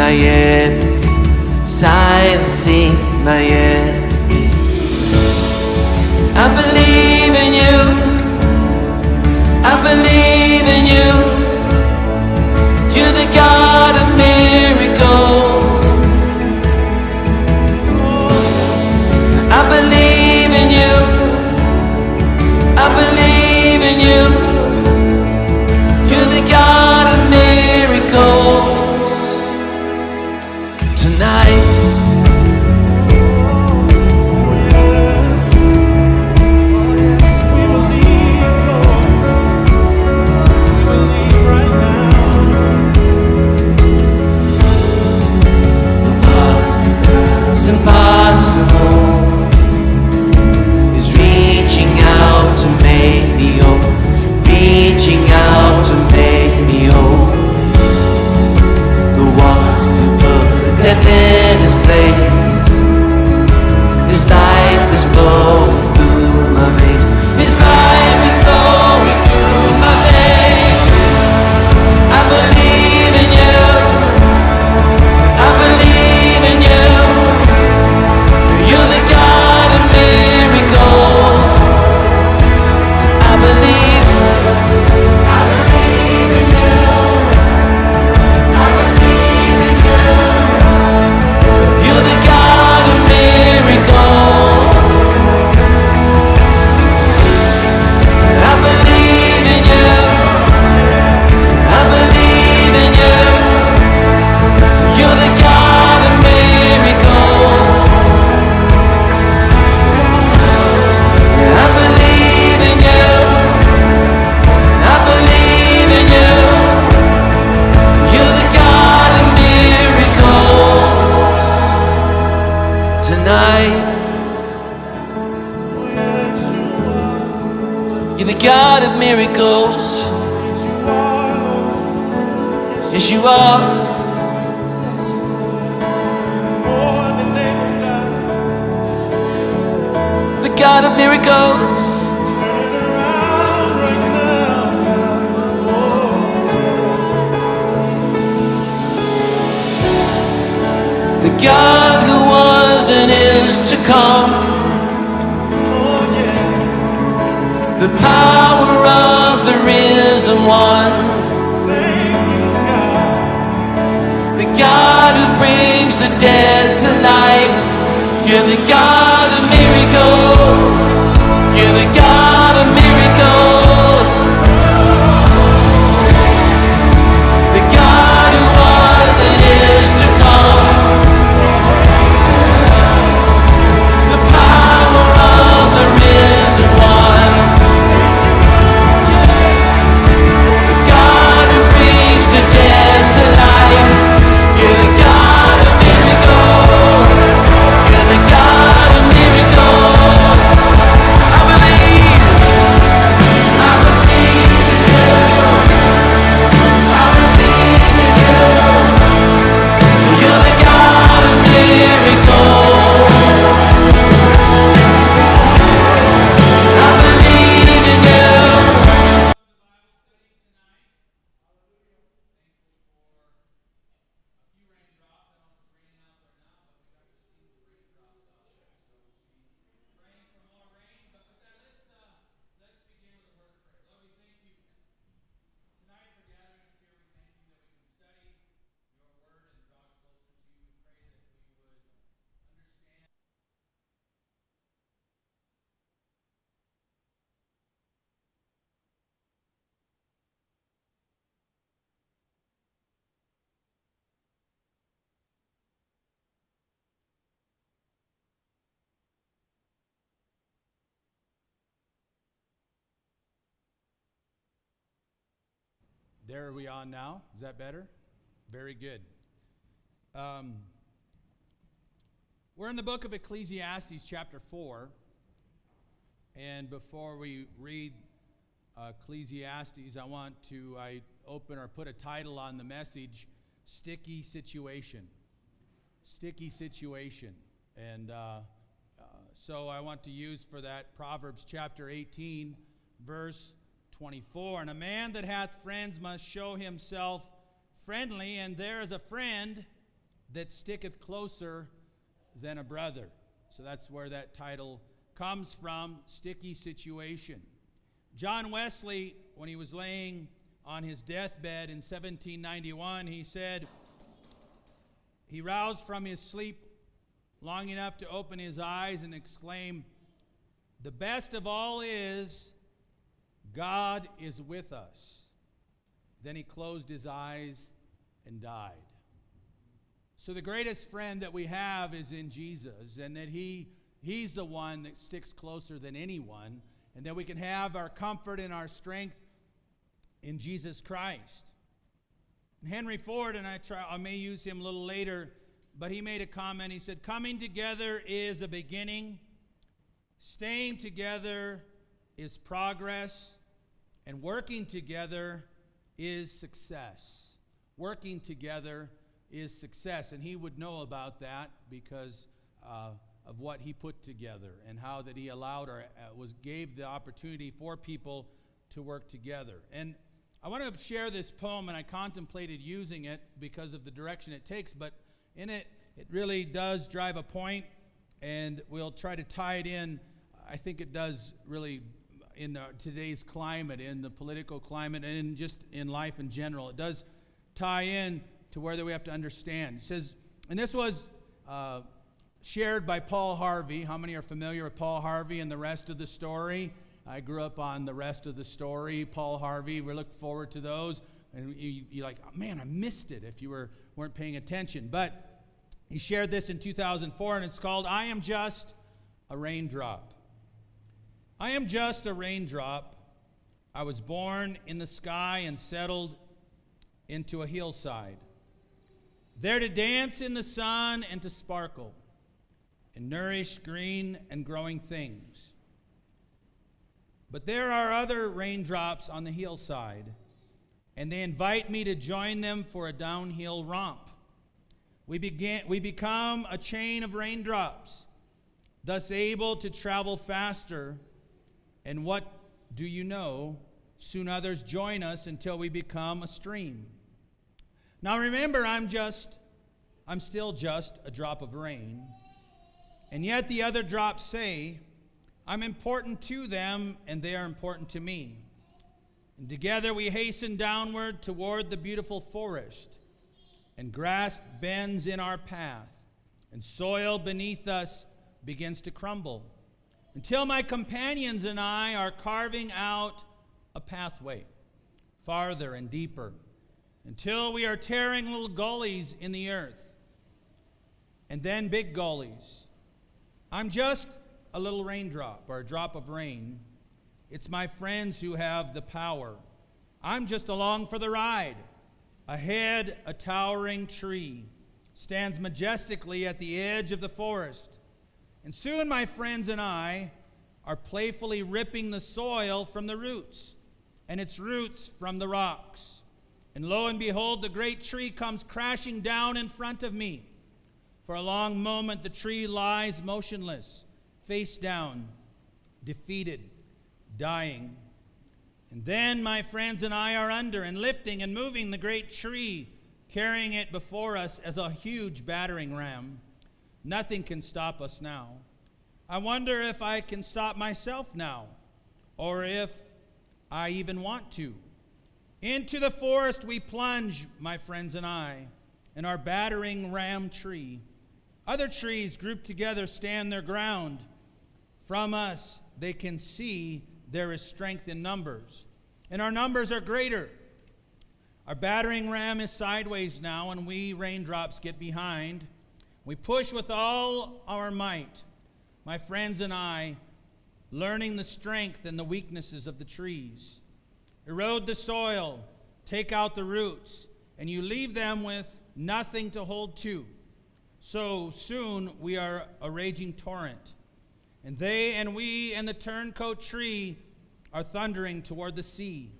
my everything, silencing my everything. I believe in you, I believe in you. You're the God of miracles. I believe in you, I believe in you. You're the God of miracles. Tonight, impossible is reaching out to make me whole, reaching out to make me whole. The one who put death in his place, his life is flowing through my veins, his life is flowing through my veins. I believe in you, I believe in you. You're the God of miracles. I believe in you. I believe in you. You're the God of miracles. I believe in you. I believe in you. You're the God of miracles. I believe in you, I believe in you. You're the God of miracles. Tonight, you're the God of miracles. Yes, you are. The God of miracles. The God who was and is to come. The power of the risen one. The God who brings the dead to life. You're the God of miracles. You're the God of miracles. The God who was and is to come. The power of the risen one. The God who brings the dead to life. You're the God of miracles. You're the God of miracles. I believe in you. I believe in you. You're the God of miracles. I believe in you. There are we on now? Is that better? Very good. We're in the book of Ecclesiastes, chapter 4. And before we read Ecclesiastes, I open or put a title on the message, Sticky Situation. Sticky Situation. And so I want to use for that Proverbs chapter 18, verse 24. And a man that hath friends must show himself friendly, and there is a friend that sticketh closer than a brother. So that's where that title comes from, sticky situation. John Wesley, when he was laying on his deathbed in 1791, he said, he roused from his sleep long enough to open his eyes and exclaim, "The best of all is, God is with us." Then he closed his eyes and died. So the greatest friend that we have is in Jesus, and that He's the one that sticks closer than anyone, and that we can have our comfort and our strength in Jesus Christ. Henry Ford, and I may use him a little later, but he made a comment. He said, "Coming together is a beginning, staying together is progress, and working together is success." Working together is success, and he would know about that because of what he put together and how that he allowed or gave the opportunity for people to work together. And I want to share this poem, and I contemplated using it because of the direction it takes, but in it, it really does drive a point, and we'll try to tie it in. I think it does really in today's climate, in the political climate, and in just in life in general. It does tie in to where that we have to understand. It says, and this was shared by Paul Harvey. How many are familiar with Paul Harvey and the rest of the story? I grew up on the rest of the story, Paul Harvey. We looked forward to those. And you're like, oh, man, I missed it if you weren't paying attention. But he shared this in 2004, and it's called, "I Am Just a Raindrop." I am just a raindrop. I was born in the sky and settled into a hillside, there to dance in the sun and to sparkle and nourish green and growing things. But there are other raindrops on the hillside, and they invite me to join them for a downhill romp. We become a chain of raindrops, thus able to travel faster. And what do you know? Soon others join us until we become a stream. Now remember, I'm still just a drop of rain. And yet the other drops say, I'm important to them, and they are important to me. And together we hasten downward toward the beautiful forest, and grass bends in our path, and soil beneath us begins to crumble, until my companions and I are carving out a pathway farther and deeper, until we are tearing little gullies in the earth, and then big gullies. I'm just a little raindrop, or a drop of rain. It's my friends who have the power. I'm just along for the ride. Ahead, a towering tree stands majestically at the edge of the forest. And soon my friends and I are playfully ripping the soil from the roots, and its roots from the rocks. And lo and behold, the great tree comes crashing down in front of me. For a long moment, the tree lies motionless, face down, defeated, dying. And then my friends and I are under and lifting and moving the great tree, carrying it before us as a huge battering ram. Nothing can stop us now. I wonder if I can stop myself now, or if I even want to. Into the forest we plunge, my friends and I, and our battering ram tree. Other trees grouped together stand their ground. From us, they can see there is strength in numbers, and our numbers are greater. Our battering ram is sideways now, and we raindrops get behind. We push with all our might, my friends and I, learning the strength and the weaknesses of the trees. Erode the soil, take out the roots, and you leave them with nothing to hold to. So soon we are a raging torrent, and they and we and the turncoat tree are thundering toward the sea.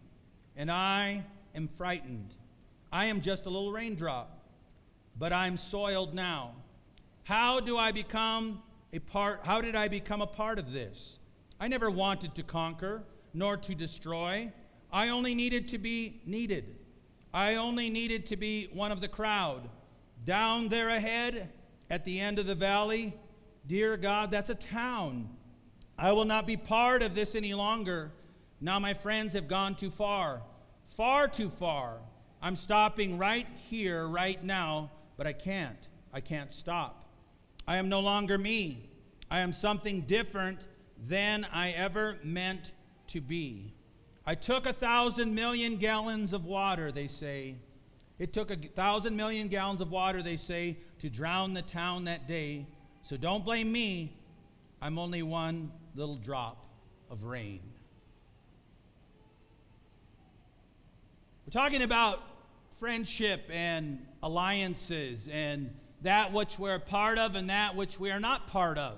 And I am frightened. I am just a little raindrop, but I'm soiled now. How did I become a part of this? I never wanted to conquer, nor to destroy. I only needed to be needed. I only needed to be one of the crowd. down there ahead at the end of the valley, dear God, that's a town. I will not be part of this any longer. Now my friends have gone too far too far. I'm stopping right here, right now, but I can't stop. I am no longer me. I am something different than I ever meant to be. I took 1,000 million gallons of water, they say. It took 1,000 million gallons of water, they say, to drown the town that day. So don't blame me. I'm only one little drop of rain. We're talking about friendship and alliances and that which we're a part of and that which we are not part of.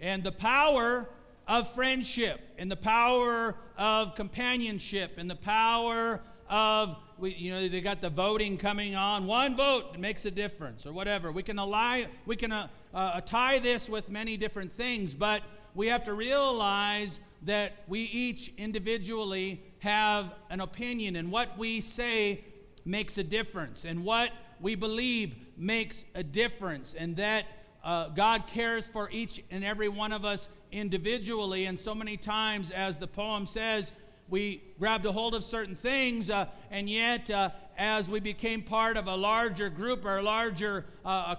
And the power of friendship and the power of companionship and the power of, they got the voting coming on. One vote makes a difference or whatever. We can tie this with many different things, but we have to realize that we each individually have an opinion, and what we say makes a difference, and what we believe makes a difference, and that God cares for each and every one of us individually. And so many times, as the poem says, we grabbed a hold of certain things, and yet as we became part of a larger group or a larger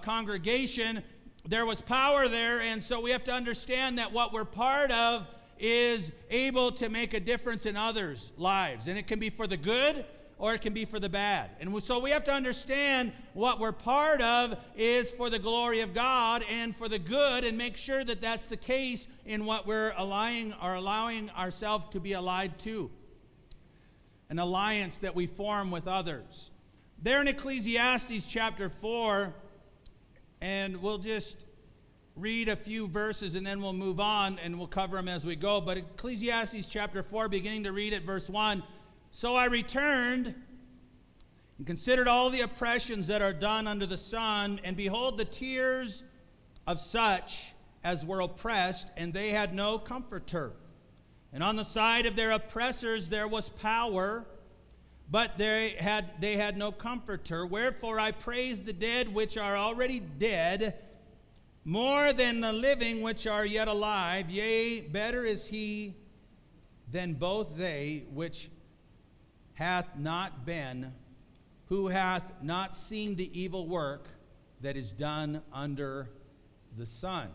congregation, there was power there. And so we have to understand that what we're part of is able to make a difference in others' lives. And it can be for the good or it can be for the bad. And so we have to understand what we're part of is for the glory of God and for the good, and make sure that that's the case in what we're allowing ourselves to be allied to. An alliance that we form with others. There in Ecclesiastes chapter 4, and we'll just read a few verses and then we'll move on and we'll cover them as we go. But Ecclesiastes chapter 4, beginning to read at verse 1. So I returned and considered all the oppressions that are done under the sun, and behold, the tears of such as were oppressed, and they had no comforter. And on the side of their oppressors there was power, but they had no comforter. Wherefore I praise the dead which are already dead, more than the living which are yet alive. Yea, better is he than both they which hath not been, who hath not seen the evil work that is done under the sun.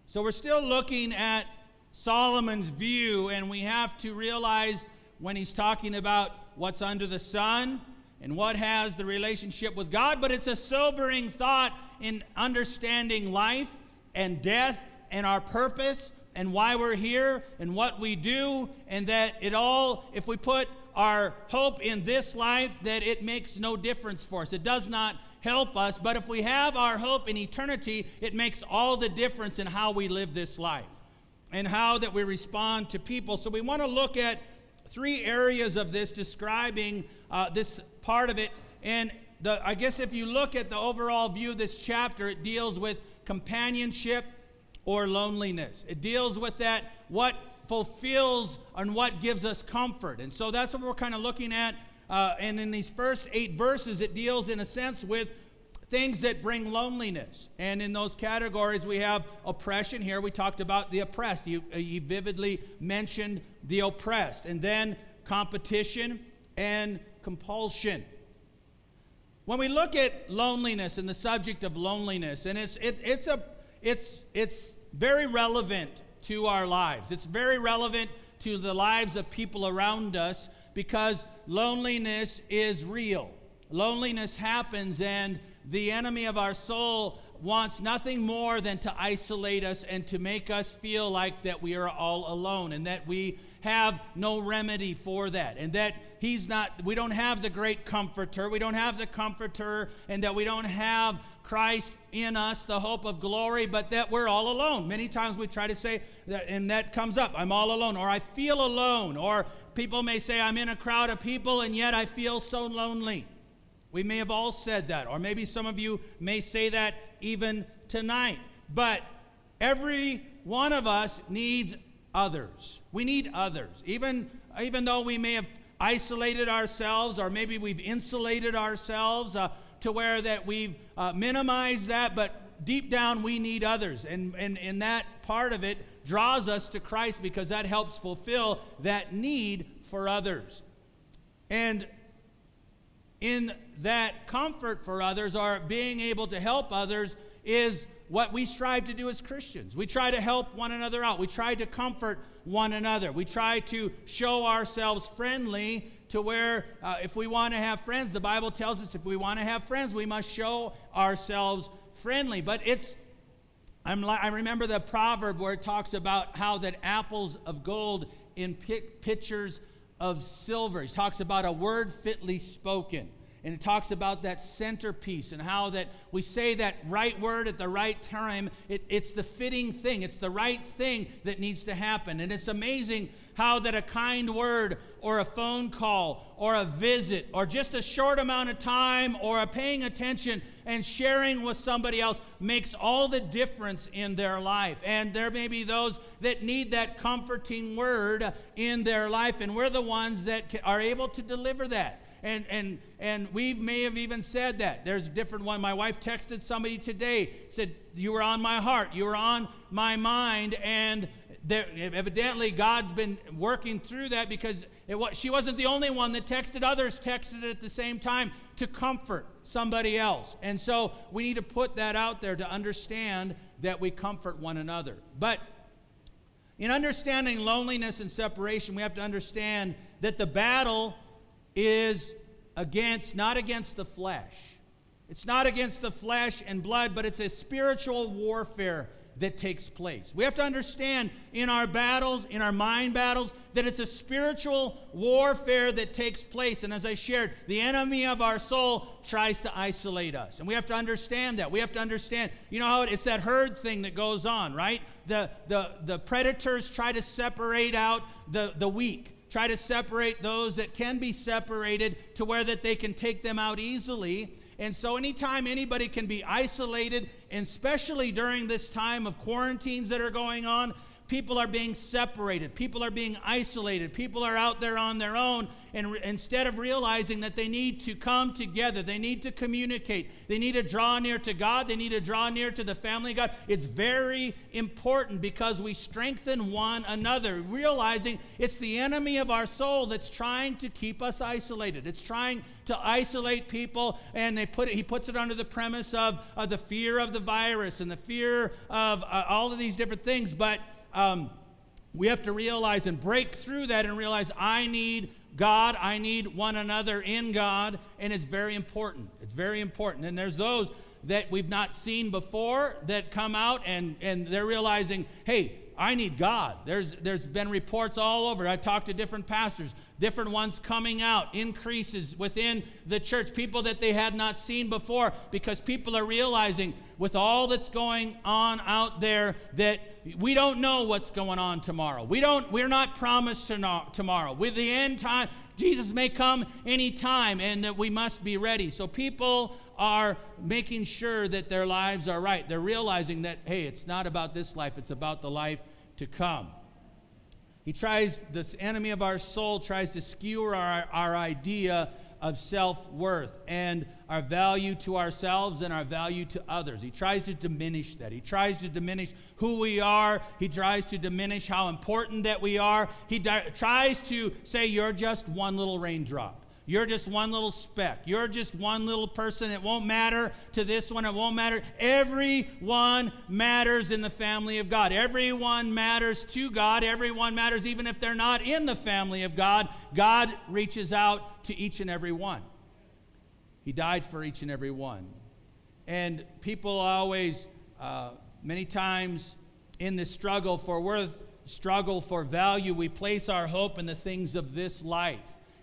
So we're still looking at Solomon's view, and we have to realize when he's talking about what's under the sun and what has the relationship with God, but it's a sobering thought in understanding life and death and our purpose and why we're here and what we do, and that it all, if we put our hope in this life, that it makes no difference for us. It does not help us, but if we have our hope in eternity, it makes all the difference in how we live this life and how that we respond to people. So we want to look at 3 areas of this, describing this part of it. And I guess if you look at the overall view of this chapter, it deals with companionship or loneliness. It deals with that, what fulfills and what gives us comfort. And so that's what we're kind of looking at. And in these first 8 verses, it deals in a sense with things that bring loneliness. And in those categories, we have oppression. Here we talked about the oppressed. He vividly mentioned the oppressed. And then competition and compulsion. When we look at loneliness and the subject of loneliness, and it's very relevant to our lives. It's very relevant to the lives of people around us, because loneliness is real. Loneliness happens, and the enemy of our soul wants nothing more than to isolate us and to make us feel like that we are all alone and that we have no remedy for that, and that we don't have the great comforter, we don't have the comforter, and that we don't have Christ in us, the hope of glory, but that we're all alone. Many times we try to say that, and that comes up, I'm all alone, or I feel alone, or people may say I'm in a crowd of people and yet I feel so lonely. We may have all said that, or maybe some of you may say that even tonight. But every one of us needs others. We need others. Even though we may have isolated ourselves, or maybe we've insulated ourselves, to where that we've minimized that, but deep down we need others. And that part of it draws us to Christ because that helps fulfill that need for others. And in that comfort for others, or being able to help others, is what we strive to do as Christians. We try to help one another out. We try to comfort one another. We try to show ourselves friendly to where if we want to have friends, the Bible tells us if we want to have friends, we must show ourselves friendly. But I remember the proverb where it talks about how that apples of gold in pitchers of silver. It talks about a word fitly spoken. And it talks about that centerpiece and how that we say that right word at the right time. It's the fitting thing. It's the right thing that needs to happen. And it's amazing how that a kind word or a phone call or a visit or just a short amount of time or a paying attention and sharing with somebody else makes all the difference in their life. And there may be those that need that comforting word in their life, and we're the ones that are able to deliver that. And we may have even said that. There's a different one. My wife texted somebody today, said, you were on my heart, you were on my mind, and evidently God's been working through that because she wasn't the only one that texted. Others texted at the same time to comfort somebody else. And so we need to put that out there to understand that we comfort one another. But in understanding loneliness and separation, we have to understand that the battle is not against the flesh. It's not against the flesh and blood, but it's a spiritual warfare that takes place. We have to understand in our battles, in our mind battles, that it's a spiritual warfare that takes place. And as I shared, the enemy of our soul tries to isolate us. And we have to understand that. We have to understand, you know how it's that herd thing that goes on, right? The predators try to separate out the weak. Try to separate those that can be separated to where that they can take them out easily. And so anytime anybody can be isolated, and especially during this time of quarantines that are going on, people are being separated. People are being isolated. People are out there on their own. And instead of realizing that they need to come together, they need to communicate, they need to draw near to God, they need to draw near to the family of God. It's very important because we strengthen one another, realizing it's the enemy of our soul that's trying to keep us isolated. It's trying to isolate people, and he puts it under the premise of the fear of the virus and the fear of all of these different things. But we have to realize and break through that and realize I need God, I need one another in God, and it's very important. It's very important. And there's those that we've not seen before that come out and they're realizing, hey, I need God. There's been reports all over. I've talked to different pastors, different ones coming out, increases within the church, people that they had not seen before, because people are realizing with all that's going on out there that we don't know what's going on tomorrow. We're not promised tomorrow. With the end time, Jesus may come anytime, and that we must be ready. So people are making sure that their lives are right. They're realizing that, hey, it's not about this life, it's about the life to come. This enemy of our soul tries to skewer our idea of self-worth and our value to ourselves and our value to others. He tries to diminish that. He tries to diminish who we are. He tries to diminish how important that we are. He tries to say, you're just one little raindrop. You're just one little speck. You're just one little person. It won't matter to this one. It won't matter. Everyone matters in the family of God. Everyone matters to God. Everyone matters even if they're not in the family of God. God reaches out to each and every one. He died for each and every one. And people always, many times in the struggle for worth, struggle for value, we place our hope in the things of this life.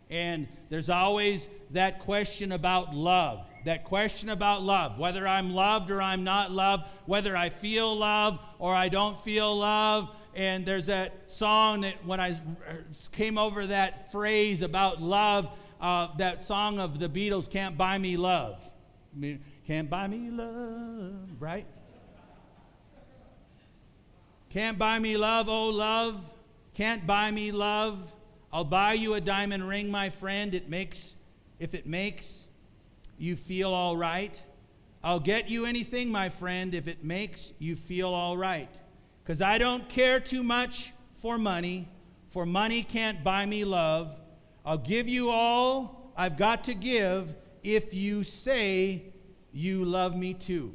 And there's always that question about love. That question about love. Whether I'm loved or I'm not loved. Whether I feel love or I don't feel love. And there's that song that when I came over that phrase about love, that song of the Beatles, Can't Buy Me Love. Can't buy me love, right? Can't buy me love, oh love. Can't buy me love. I'll buy you a diamond ring, my friend, if it makes you feel all right. I'll get you anything, my friend, if it makes you feel all right. Because I don't care too much for money can't buy me love. I'll give you all I've got to give if you say you love me too.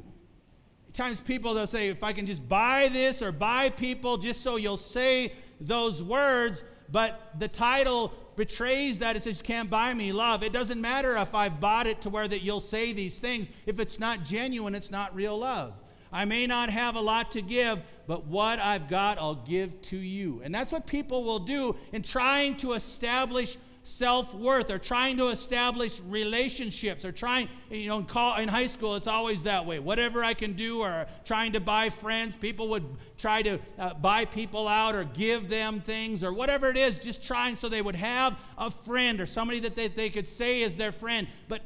Times people, they'll say, if I can just buy this or buy people just so you'll say those words, but the title betrays that. It says you can't buy me love. It doesn't matter if I've bought it to where that you'll say these things. If it's not genuine, it's not real love. I may not have a lot to give, but what I've got, I'll give to you. And that's what people will do in trying to establish self-worth, or trying to establish relationships, or trying, in high school, it's always that way. Whatever I can do, or trying to buy friends, people would try to buy people out or give them things, or whatever it is, just trying so they would have a friend or somebody that they could say is their friend. But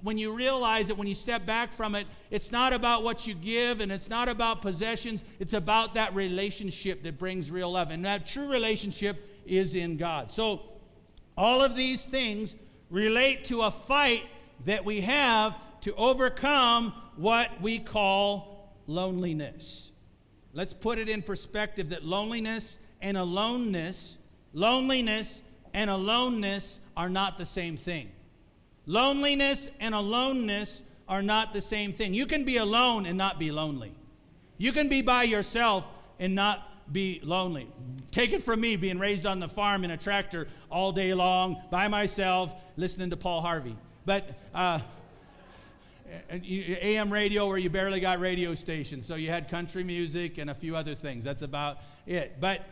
when you realize it, when you step back from it, it's not about what you give, and it's not about possessions. It's about that relationship that brings real love. And that true relationship is in God. So all of these things relate to a fight that we have to overcome what we call loneliness. Let's put it in perspective that loneliness and aloneness are not the same thing. Loneliness and aloneness are not the same thing. You can be alone and not be lonely. You can be by yourself and not be lonely. Take it from me, being raised on the farm in a tractor all day long by myself, listening to Paul Harvey. But AM radio, where you barely got radio stations, so you had country music and a few other things. That's about it. But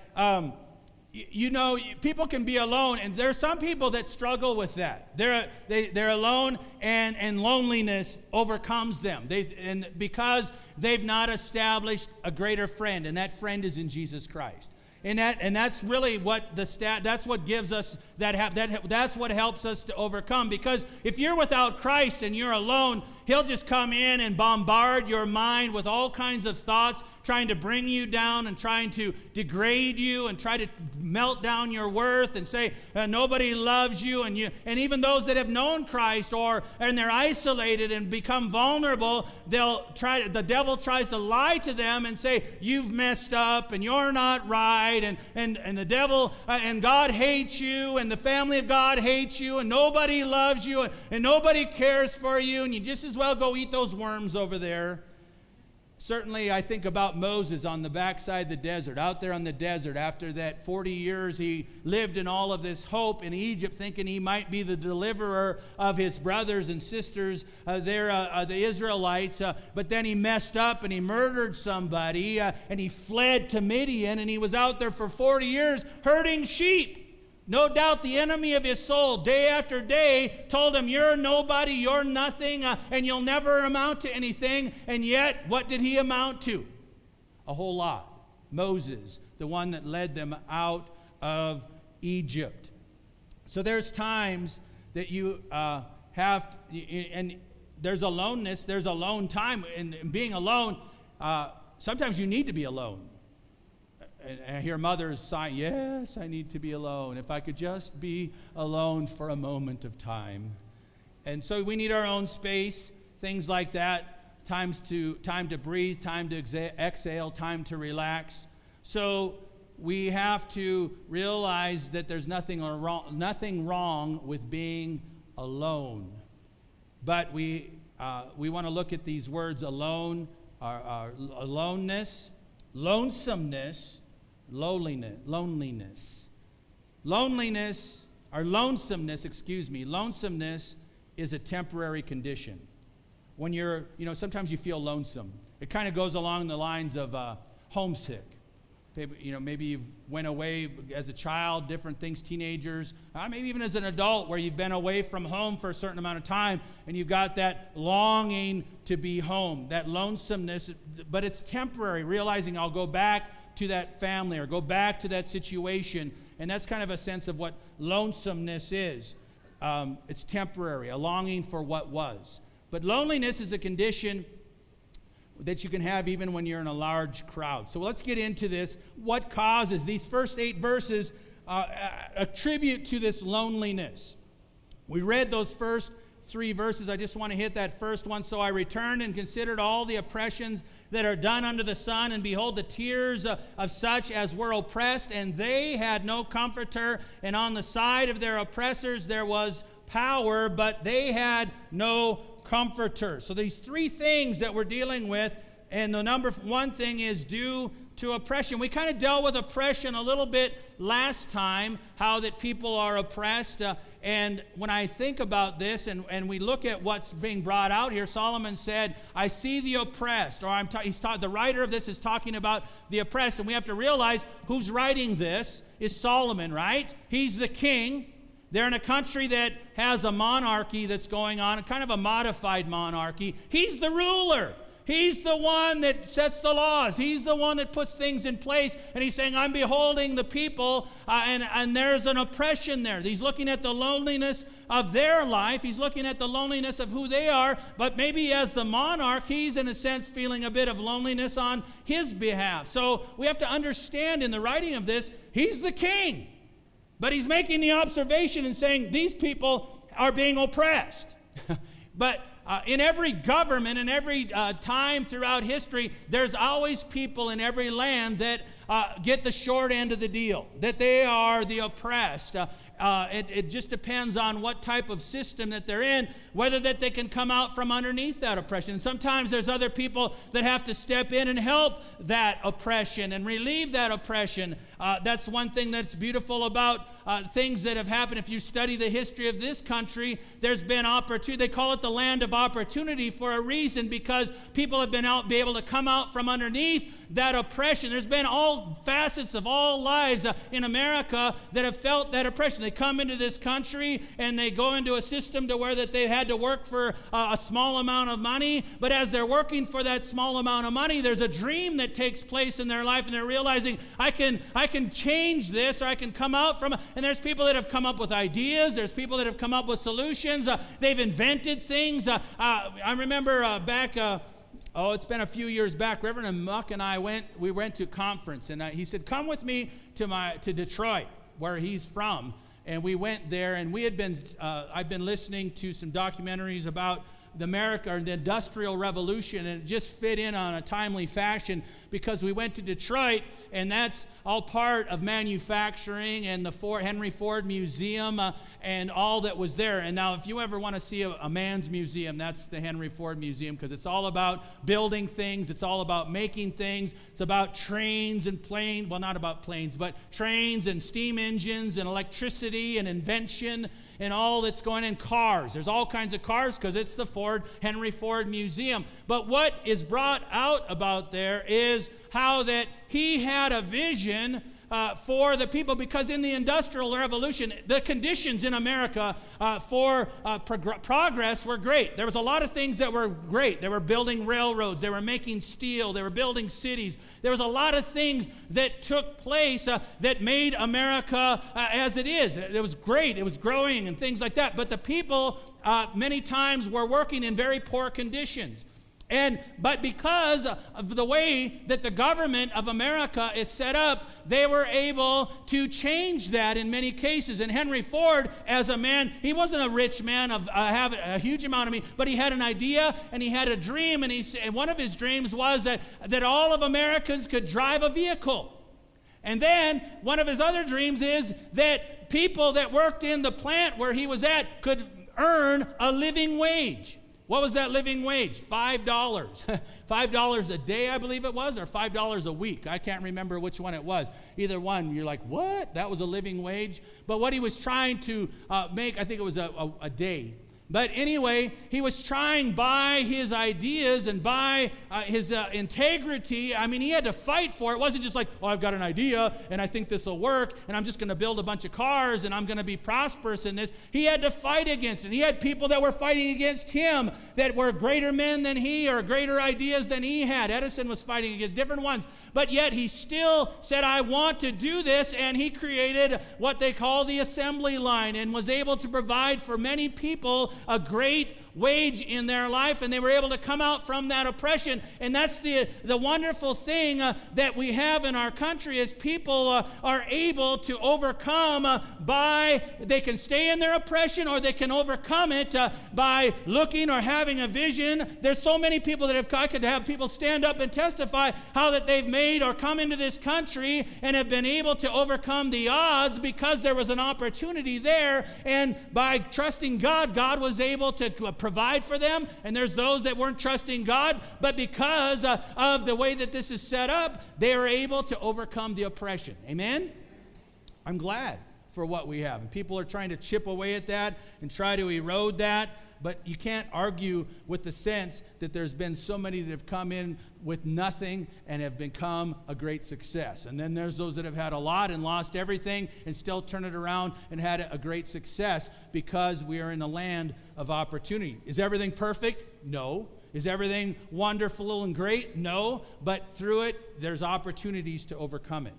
people can be alone, and there are some people that struggle with that. They're alone, and loneliness overcomes them. Because they've not established a greater friend, and that friend is in Jesus Christ. And that's really what that's what gives us that's what helps us to overcome. Because if you're without Christ and you're alone, He'll just come in and bombard your mind with all kinds of thoughts, trying to bring you down and trying to degrade you and try to melt down your worth and say nobody loves you. And even those that have known Christ and they're isolated and become vulnerable, the devil tries to lie to them and say you've messed up and you're not right, and the devil and God hates you, and the family of God hates you, and nobody loves you, and nobody cares for you, and you just as well go eat those worms over there. Certainly, I think about Moses on the backside of the desert, out there on the desert. After that 40 years, he lived in all of this hope in Egypt, thinking he might be the deliverer of his brothers and sisters, the Israelites. But then he messed up and he murdered somebody, and he fled to Midian, and he was out there for 40 years herding sheep. No doubt the enemy of his soul, day after day, told him, you're nobody, you're nothing, and you'll never amount to anything. And yet, what did he amount to? A whole lot. Moses, the one that led them out of Egypt. So there's times that you have to, and there's aloneness, there's alone time. And being alone, sometimes you need to be alone. And I hear mothers sigh, yes, I need to be alone. If I could just be alone for a moment of time. And so we need our own space, things like that. Time to breathe, time to exhale, time to relax. So we have to realize that there's nothing wrong with being alone. But we want to look at these words: alone, aloneness, lonesomeness, loneliness. Loneliness, or lonesomeness is a temporary condition. When you're, sometimes you feel lonesome. It kind of goes along the lines of homesick. Maybe you've went away as a child, different things, teenagers, maybe even as an adult, where you've been away from home for a certain amount of time, and you've got that longing to be home, that lonesomeness, but it's temporary, realizing I'll go back to that family or go back to that situation. And that's kind of a sense of what lonesomeness is. It's temporary, a longing for what was. But loneliness is a condition that you can have even when you're in a large crowd. So let's get into this. What causes? These first 8 verses attribute to this loneliness. We read those first 3 verses. I just want to hit that first one. So I returned and considered all the oppressions that are done under the sun, and behold, the tears of such as were oppressed, and they had no comforter, and on the side of their oppressors there was power, but they had no comforter. So these 3 things that we're dealing with, and the number 1 thing is due to oppression. We kind of dealt with oppression a little bit last time, how that people are oppressed. And when I think about this and we look at what's being brought out here, Solomon said, I see the oppressed. Or the writer of this is talking about the oppressed. And we have to realize who's writing this is Solomon, right? He's the king. They're in a country that has a monarchy that's going on, kind of a modified monarchy. He's the ruler. He's the one that sets the laws. He's the one that puts things in place. And he's saying, I'm beholding the people, and there's an oppression there. He's looking at the loneliness of their life. He's looking at the loneliness of who they are. But maybe as the monarch, he's in a sense feeling a bit of loneliness on his behalf. So we have to understand in the writing of this, he's the king. But he's making the observation and saying, these people are being oppressed. But in every government, in every time throughout history, there's always people in every land that get the short end of the deal, that they are the oppressed. It just depends on what type of system that they're in, whether that they can come out from underneath that oppression. And sometimes there's other people that have to step in and help that oppression and relieve that oppression. That's one thing that's beautiful about things that have happened. If you study the history of this country, there's been opportunity. They call it the land of opportunity for a reason, because people have been able to come out from underneath that oppression. There's been all facets of all lives in America that have felt that oppression. They come into this country and they go into a system to where that they had to work for a small amount of money, but as they're working for that small amount of money, there's a dream that takes place in their life, and they're realizing, I can change this, or I can come out from it. And there's people that have come up with ideas. There's people that have come up with solutions. They've invented things. I remember back... it's been a few years back. Reverend Muck and I went to a conference, and he said, "Come with me to Detroit, where he's from." And we went there, and I've been listening to some documentaries about the Industrial Revolution, and it just fit in on a timely fashion because we went to Detroit, and that's all part of manufacturing and the Henry Ford Museum and all that was there. And now if you ever want to see a man's museum, that's the Henry Ford Museum, because it's all about building things. It's all about making things. It's about trains and planes. Well, not about planes, but trains and steam engines and electricity and invention and all that's going in. Cars. There's all kinds of cars because it's the Henry Ford Museum. But what is brought out about there is how that he had a vision for the people, because in the Industrial Revolution, the conditions in America for progress were great. There was a lot of things that were great. They were building railroads. They were making steel. They were building cities. There was a lot of things that took place that made America as it is. It was great. It was growing and things like that. But the people many times were working in very poor conditions. But because of the way that the government of America is set up, they were able to change that in many cases. And Henry Ford, as a man, he wasn't a rich man of having a huge amount of money, but he had an idea and he had a dream. And one of his dreams was that all of Americans could drive a vehicle. And then one of his other dreams is that people that worked in the plant where he was at could earn a living wage. What was that living wage? $5. $5 a day, I believe it was, or $5 a week. I can't remember which one it was. Either one, you're like, what? That was a living wage? But what he was trying to make, I think it was a day. But anyway, he was trying by his ideas and by his integrity. I mean, he had to fight for it. It wasn't just like, oh, I've got an idea and I think this will work and I'm just going to build a bunch of cars and I'm going to be prosperous in this. He had to fight against it. He had people that were fighting against him that were greater men than he or greater ideas than he had. Edison was fighting against different ones. But yet he still said, I want to do this. And he created what they call the assembly line and was able to provide for many people a great wage in their life, and they were able to come out from that oppression. And that's the wonderful thing that we have in our country is people are able to overcome they can stay in their oppression, or they can overcome it by looking or having a vision. There's so many people that I could have people stand up and testify how that they've made or come into this country and have been able to overcome the odds because there was an opportunity there, and by trusting God, God was able to provide for them. And there's those that weren't trusting God, but because of the way that this is set up, they are able to overcome the oppression. Amen? I'm glad for what we have. And people are trying to chip away at that and try to erode that, but you can't argue with the sense that there's been so many that have come in with nothing and have become a great success. And then there's those that have had a lot and lost everything and still turn it around and had a great success, because we are in a land of opportunity. Is everything perfect? No. Is everything wonderful and great? No. But through it, there's opportunities to overcome it.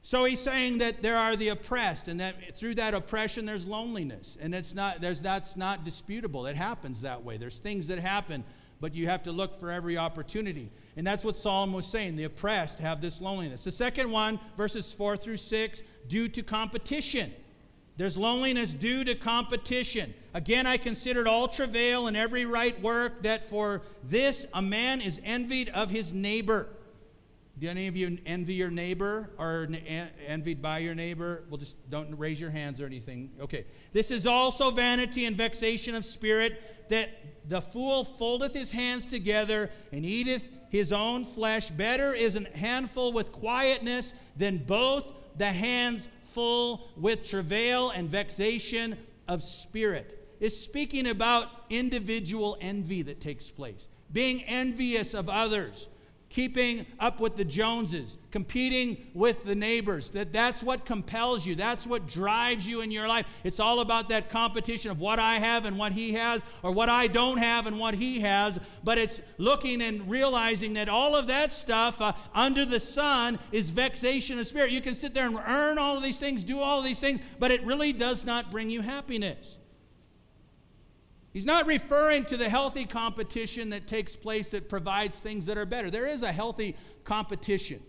So he's saying that there are the oppressed, and that through that oppression there's loneliness, and that's not disputable. It happens that way. There's things that happen, but you have to look for every opportunity. And that's what Solomon was saying. The oppressed have this loneliness. The second one, verses 4 through 6, due to competition. There's loneliness due to competition. Again, I considered all travail and every right work, that for this a man is envied of his neighbor. Do any of you envy your neighbor or envied by your neighbor? Well, just don't raise your hands or anything. Okay. This is also vanity and vexation of spirit, that the fool foldeth his hands together and eateth his own flesh. Better is an handful with quietness than both the hands full with travail and vexation of spirit. It's speaking about individual envy that takes place. Being envious of others. Keeping up with the Joneses, competing with the neighbors. That's what compels you. That's what drives you in your life. It's all about that competition of what I have and what he has, or what I don't have and what he has. But it's looking and realizing that all of that stuff under the sun is vexation of spirit. You can sit there and earn all of these things, do all of these things, but it really does not bring you happiness. He's not referring to the healthy competition that takes place that provides things that are better. There is a healthy competition.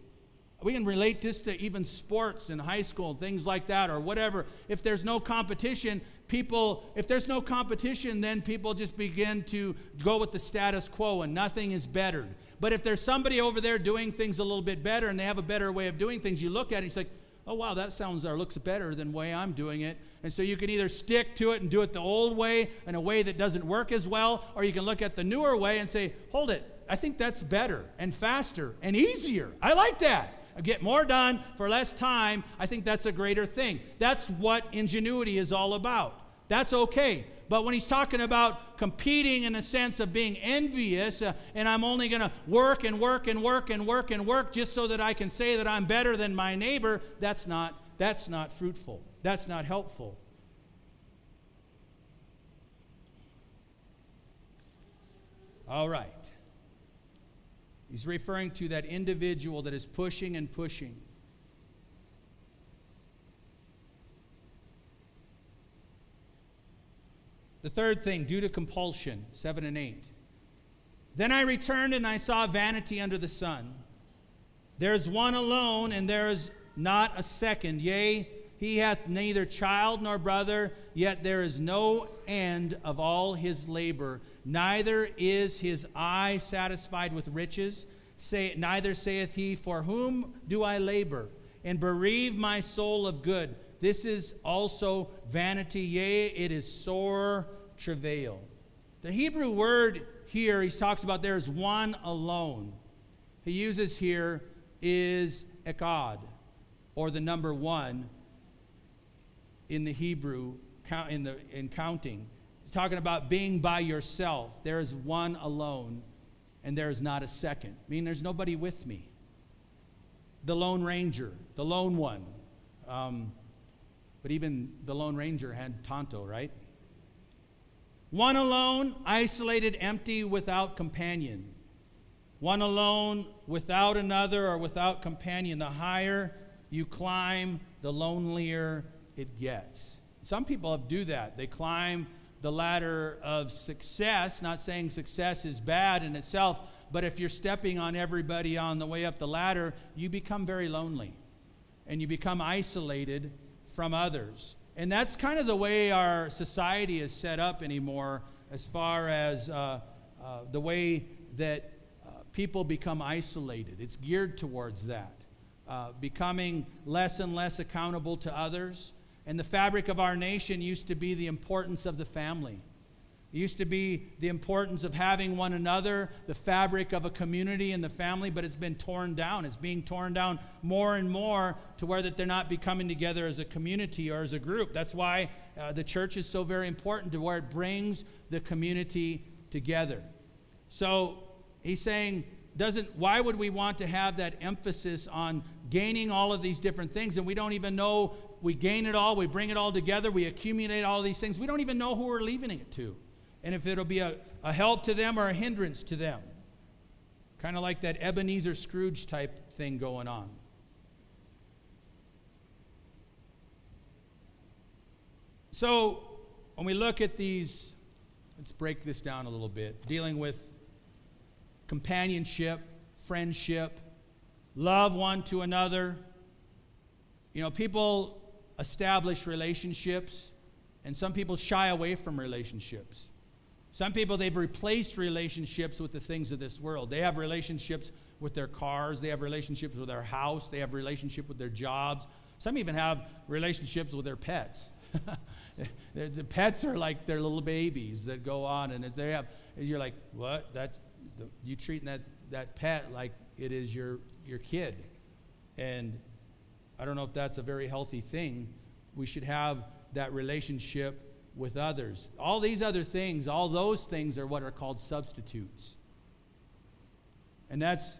We can relate this to even sports in high school and things like that, or whatever. If there's no competition, then people just begin to go with the status quo and nothing is bettered. But if there's somebody over there doing things a little bit better and they have a better way of doing things, you look at it and it's like, oh, wow, that sounds or looks better than the way I'm doing it. And so you can either stick to it and do it the old way, in a way that doesn't work as well, or you can look at the newer way and say, hold it, I think that's better and faster and easier. I like that. I get more done for less time. I think that's a greater thing. That's what ingenuity is all about. That's okay. But when he's talking about competing in the sense of being envious, and I'm only going to work and work and work and work and work just so that I can say that I'm better than my neighbor, that's not fruitful. That's not helpful. All right. He's referring to that individual that is pushing and pushing. The third thing, due to compulsion, 7 and 8. Then I returned and I saw vanity under the sun. There is one alone, and there is not a second. Yea, he hath neither child nor brother, yet there is no end of all his labor. Neither is his eye satisfied with riches. Neither saith he, for whom do I labor, and bereave my soul of good? This is also vanity, yea, it is sore travail. The Hebrew word here he talks about there is one alone. He uses here is echad, or the number one in the Hebrew in counting. He's talking about being by yourself. There is one alone, and there is not a second. I mean, there's nobody with me. The Lone Ranger, the lone one. But even the Lone Ranger had Tonto, right? One alone, isolated, empty, without companion. One alone, without another or without companion. The higher you climb, the lonelier it gets. Some people do that. They climb the ladder of success. Not saying success is bad in itself, but if you're stepping on everybody on the way up the ladder, you become very lonely and you become isolated from others. And that's kind of the way our society is set up anymore, as far as the way that people become isolated. It's geared towards that, becoming less and less accountable to others. And the fabric of our nation used to be the importance of the family. It used to be the importance of having one another, the fabric of a community and the family, but it's been torn down. It's being torn down more and more to where that they're not becoming together as a community or as a group. That's why the church is so very important, to where it brings the community together. So he's saying, why would we want to have that emphasis on gaining all of these different things, and we don't even know, we gain it all, we bring it all together, we accumulate all these things, we don't even know who we're leaving it to, and if it'll be a help to them or a hindrance to them. Kind of like that Ebenezer Scrooge type thing going on. So when we look at these, let's break this down a little bit, dealing with companionship, friendship, love one to another. You know, people establish relationships, and some people shy away from relationships. Some people, they've replaced relationships with the things of this world. They have relationships with their cars. They have relationships with their house. They have relationship with their jobs. Some even have relationships with their pets. The pets are like their little babies that go on, and they have. You're like, what? You treating that pet like it is your kid, and I don't know if that's a very healthy thing. We should have that relationship with others. All these other things, all those things are what are called substitutes. And that's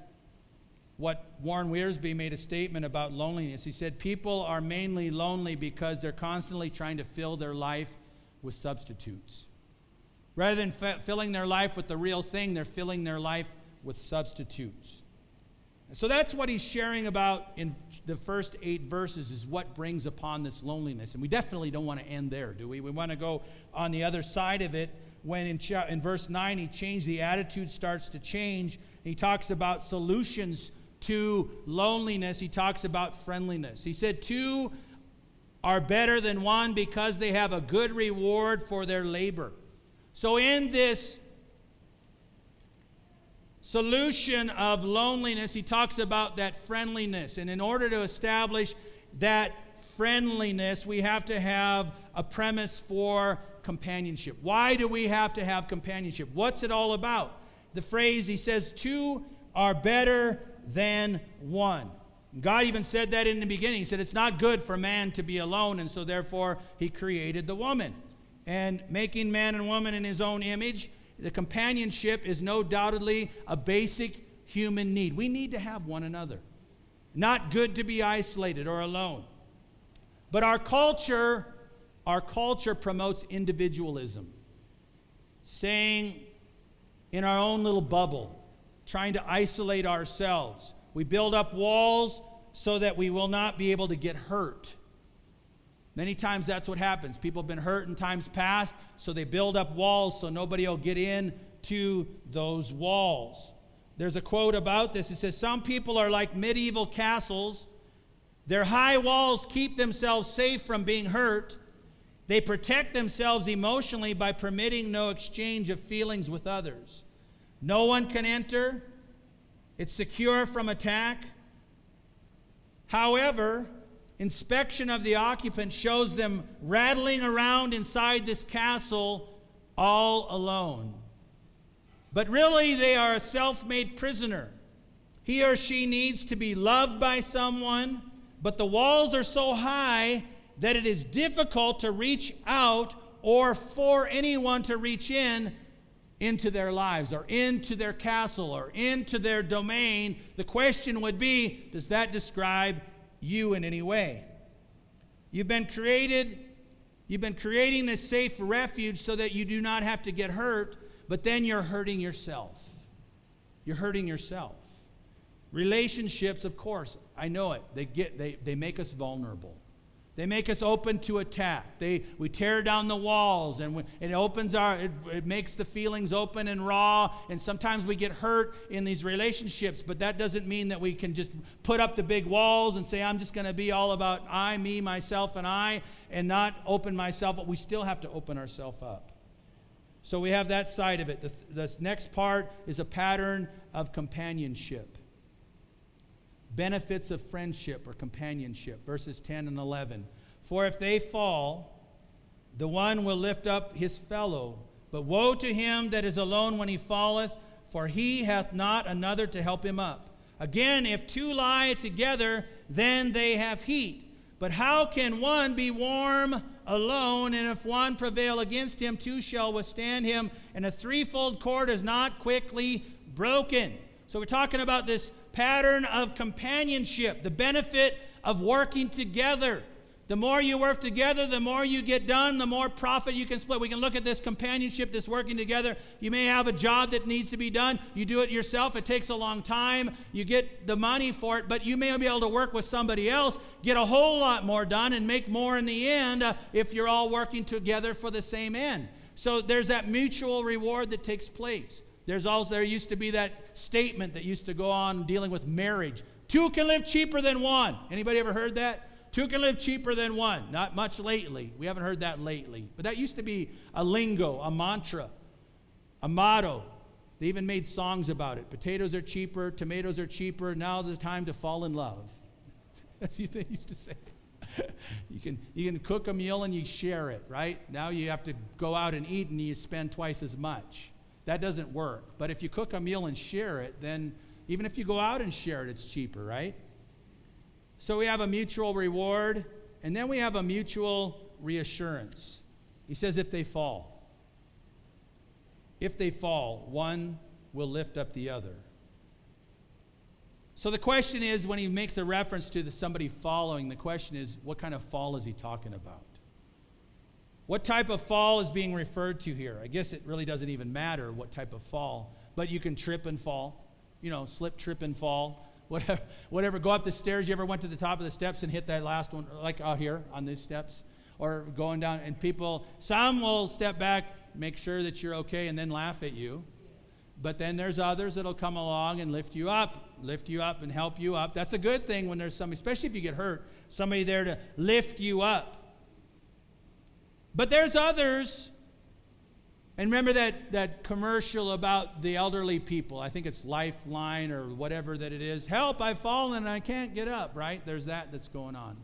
what Warren Wiersbe made a statement about loneliness. He said, people are mainly lonely because they're constantly trying to fill their life with substitutes. Rather than filling their life with the real thing, they're filling their life with substitutes. So that's what he's sharing about in the first 8 verses, is what brings upon this loneliness. And we definitely don't want to end there, do we? We want to go on the other side of it, when in verse 9 he changed, the attitude starts to change. He talks about solutions to loneliness. He talks about friendliness. He said, 2 are better than 1 because they have a good reward for their labor. So in this solution of loneliness, he talks about that friendliness. And in order to establish that friendliness, we have to have a premise for companionship. Why do we have to have companionship? What's it all about? The phrase, he says, 2 are better than 1. God even said that in the beginning. He said it's not good for man to be alone, and so therefore he created the woman. And making man and woman in his own image, the companionship is no doubtedly a basic human need. We need to have one another. Not good to be isolated or alone. But our culture promotes individualism. Staying in our own little bubble, trying to isolate ourselves. We build up walls so that we will not be able to get hurt. Many times that's what happens. People have been hurt in times past, so they build up walls so nobody will get in to those walls. There's a quote about this. It says, some people are like medieval castles. Their high walls keep themselves safe from being hurt. They protect themselves emotionally by permitting no exchange of feelings with others. No one can enter. It's secure from attack. However, inspection of the occupant shows them rattling around inside this castle all alone. But really, they are a self-made prisoner. He or she needs to be loved by someone, but the walls are so high that it is difficult to reach out or for anyone to reach into their lives or into their castle or into their domain. The question would be, does that describe you in any way? You've been creating this safe refuge so that you do not have to get hurt, but then you're hurting yourself. You're hurting yourself. Relationships, of course, I know it. They make us vulnerable. They make us open to attack. We tear down the walls, and it makes the feelings open and raw. And sometimes we get hurt in these relationships, but that doesn't mean that we can just put up the big walls and say, I'm just going to be all about I, me, myself, and not open myself up. We still have to open ourselves up. So we have that side of it. The next part is a pattern of companionship. Benefits of friendship or companionship, verses 10 and 11. For if they fall, the one will lift up his fellow. But woe to him that is alone when he falleth, for he hath not another to help him up. Again, if two lie together, then they have heat. But how can one be warm alone? And if one prevail against him, two shall withstand him. And a threefold cord is not quickly broken. So we're talking about this pattern of companionship, the benefit of working together. The more you work together, the more you get done, the more profit you can split. We can look at this companionship, this working together. You may have a job that needs to be done. You do it yourself. It takes a long time. You get the money for it, but you may be able to work with somebody else, get a whole lot more done, and make more in the end if you're all working together for the same end. So there's that mutual reward that takes place. There used to be that statement that used to go on dealing with marriage. Two can live cheaper than one. Anybody ever heard that? Two can live cheaper than one. Not much lately. We haven't heard that lately. But that used to be a lingo, a mantra, a motto. They even made songs about it. Potatoes are cheaper, tomatoes are cheaper. Now's the time to fall in love. That's what they used to say. You can cook a meal and you share it, right? Now you have to go out and eat and you spend twice as much. That doesn't work. But if you cook a meal and share it, then even if you go out and share it, it's cheaper, right? So we have a mutual reward, and then we have a mutual reassurance. He says if they fall. If they fall, one will lift up the other. So the question is, when he makes a reference to somebody following, the question is, what kind of fall is he talking about? What type of fall is being referred to here? I guess it really doesn't even matter what type of fall, but you can trip and fall, slip, trip, and fall, whatever. Go up the stairs. You ever went to the top of the steps and hit that last one, like out here on these steps, or going down, and some will step back, make sure that you're okay, and then laugh at you. But then there's others that'll come along and lift you up and help you up. That's a good thing when there's somebody, especially if you get hurt, somebody there to lift you up. But there's others, and remember that commercial about the elderly people. I think it's Lifeline or whatever that it is. Help, I've fallen and I can't get up, right? There's that's going on.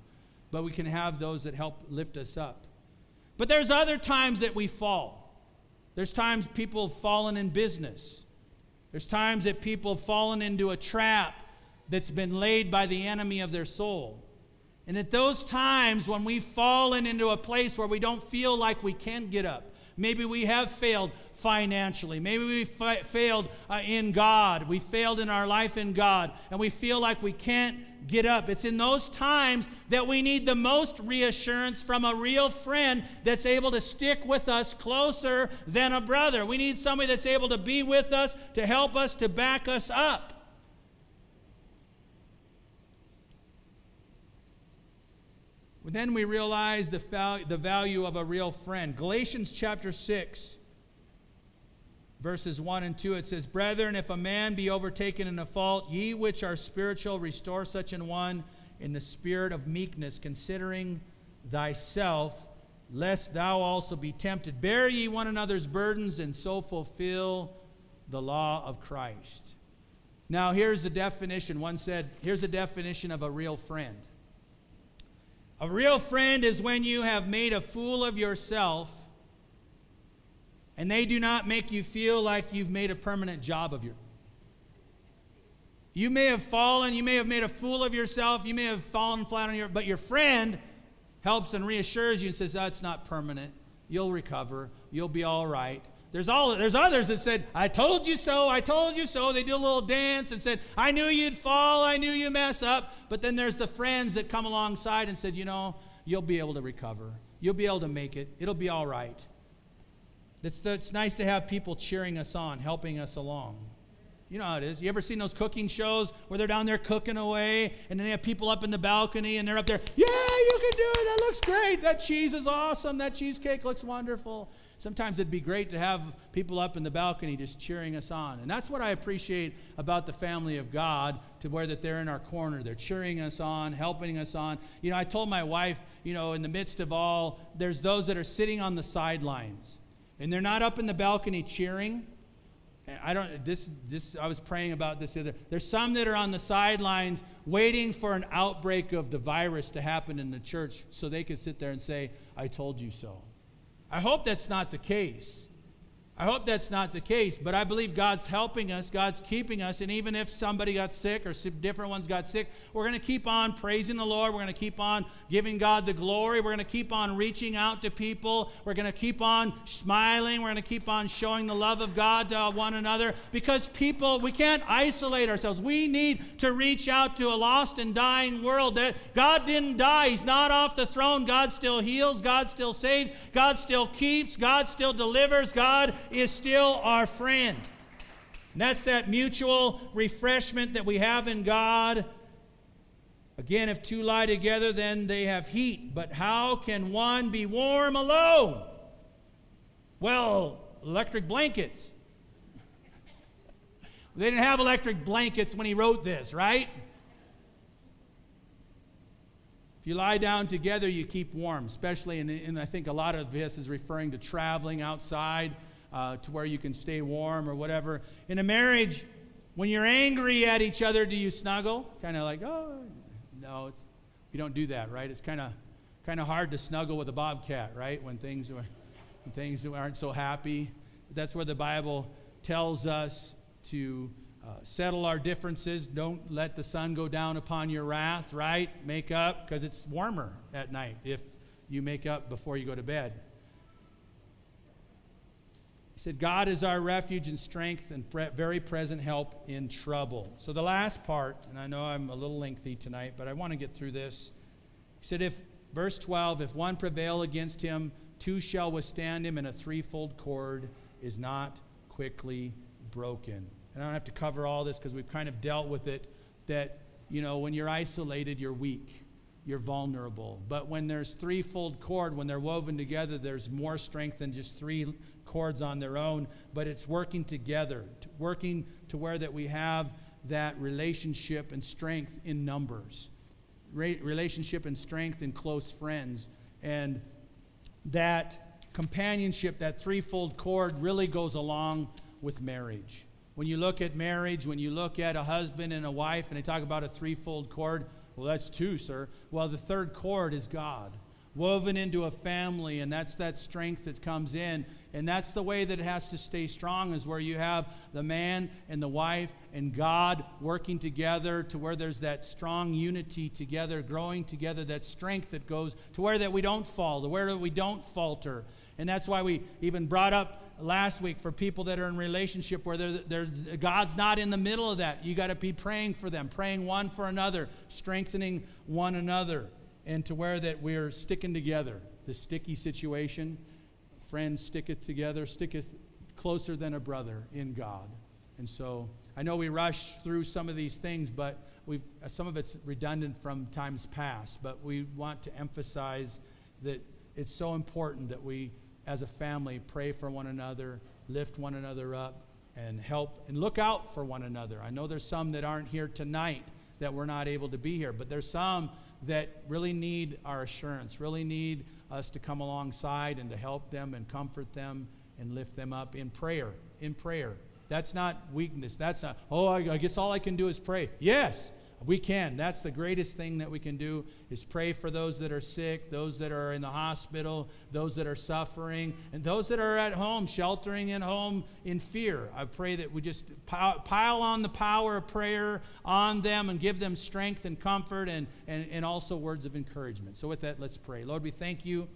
But we can have those that help lift us up. But there's other times that we fall. There's times people have fallen in business. There's times that people have fallen into a trap that's been laid by the enemy of their soul. And at those times when we've fallen into a place where we don't feel like we can get up, maybe we have failed financially, maybe we failed in God, we failed in our life in God, and we feel like we can't get up. It's in those times that we need the most reassurance from a real friend that's able to stick with us closer than a brother. We need somebody that's able to be with us, to help us, to back us up. Then we realize the value of a real friend. Galatians chapter 6, verses 1 and 2, it says, Brethren, if a man be overtaken in a fault, ye which are spiritual, restore such an one in the spirit of meekness, considering thyself, lest thou also be tempted. Bear ye one another's burdens, and so fulfill the law of Christ. Now here's the definition. One said, here's the definition of a real friend. A real friend is when you have made a fool of yourself and they do not make you feel like you've made a permanent job of You may have fallen, you may have made a fool of yourself, you may have fallen flat on but your friend helps and reassures you and says, it's not permanent. You'll recover. You'll be all right. There's others that said, I told you so, I told you so. They do a little dance and said, I knew you'd fall, I knew you'd mess up. But then there's the friends that come alongside and said, you'll be able to recover. You'll be able to make it. It'll be all right. It's nice to have people cheering us on, helping us along. You know how it is. You ever seen those cooking shows where they're down there cooking away and then they have people up in the balcony and they're up there, yeah, you can do it. That looks great. That cheese is awesome. That cheesecake looks wonderful. Sometimes it'd be great to have people up in the balcony just cheering us on. And that's what I appreciate about the family of God, to where that they're in our corner. They're cheering us on, helping us on. You know, I told my wife, you know, in the midst of all, there's those that are sitting on the sidelines. And they're not up in the balcony cheering. I was praying about this the other. There's some that are on the sidelines waiting for an outbreak of the virus to happen in the church so they could sit there and say, I told you so. I hope that's not the case. I hope that's not the case, but I believe God's helping us, God's keeping us, and even if somebody got sick or different ones got sick, we're going to keep on praising the Lord. We're going to keep on giving God the glory. We're going to keep on reaching out to people. We're going to keep on smiling. We're going to keep on showing the love of God to one another, because people, we can't isolate ourselves. We need to reach out to a lost and dying world. God didn't die. He's not off the throne. God still heals. God still saves. God still keeps. God still delivers. God is still our friend. And that's that mutual refreshment that we have in God. Again, if two lie together, then they have heat. But how can one be warm alone? Well, electric blankets. They didn't have electric blankets when he wrote this, right? If you lie down together, you keep warm, especially, and I think a lot of this is referring to traveling outside, to where you can stay warm or whatever. In a marriage, when you're angry at each other, do you snuggle? Kind of like, oh, no, you don't do that, right? It's kind of hard to snuggle with a bobcat, right? When things aren't so happy. That's where the Bible tells us to settle our differences. Don't let the sun go down upon your wrath, right? Make up, because it's warmer at night if you make up before you go to bed. He said, God is our refuge and strength and very present help in trouble. So the last part, and I know I'm a little lengthy tonight, but I want to get through this. He said, verse 12, if one prevail against him, two shall withstand him, and a threefold cord is not quickly broken. And I don't have to cover all this because we've kind of dealt with it, that, you know, when you're isolated, you're weak. You're vulnerable. But when there's threefold cord, when they're woven together, there's more strength than just three cords on their own, but it's working together, working to where that we have that relationship and strength in numbers, relationship and strength in close friends, and that companionship, that threefold cord really goes along with marriage. When you look at marriage, when you look at a husband and a wife, and they talk about a threefold cord, well, that's two, sir. Well, the third cord is God, woven into a family, and that's that strength that comes in. And that's the way that it has to stay strong, is where you have the man and the wife and God working together to where there's that strong unity together, growing together, that strength that goes to where that we don't fall, to where that we don't falter. And that's why we even brought up last week for people that are in relationship where God's not in the middle of that. You got to be praying for them, praying one for another, strengthening one another, and to where that we're sticking together. The sticky situation, friends sticketh together, sticketh closer than a brother in God. And so I know we rush through some of these things, but some of it's redundant from times past, but we want to emphasize that it's so important that we as a family pray for one another, lift one another up, and help and look out for one another. I know there's some that aren't here tonight that we're not able to be here, but there's some that really need our assurance, really need us to come alongside and to help them and comfort them and lift them up in prayer. In prayer. That's not weakness. That's not, I guess all I can do is pray. Yes, we can. That's the greatest thing that we can do, is pray for those that are sick, those that are in the hospital, those that are suffering, and those that are at home, sheltering in home in fear. I pray that we just pile on the power of prayer on them and give them strength and comfort and also words of encouragement. So with that, let's pray. Lord, we thank you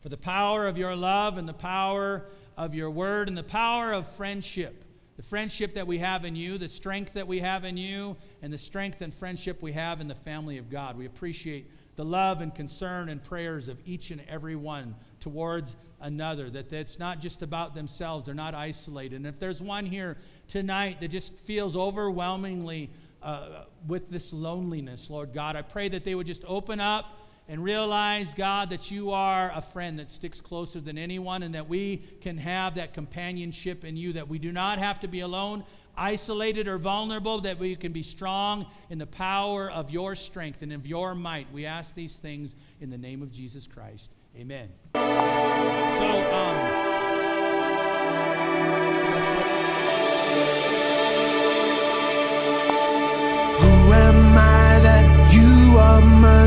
for the power of your love and the power of your word and the power of friendship. The friendship that we have in you, the strength that we have in you, and the strength and friendship we have in the family of God. We appreciate the love and concern and prayers of each and every one towards another, that it's not just about themselves, they're not isolated. And if there's one here tonight that just feels overwhelmingly with this loneliness, Lord God, I pray that they would just open up and realize, God, that you are a friend that sticks closer than anyone, and that we can have that companionship in you, that we do not have to be alone, isolated, or vulnerable, that we can be strong in the power of your strength and of your might. We ask these things in the name of Jesus Christ. Amen. Who am I that you are mindful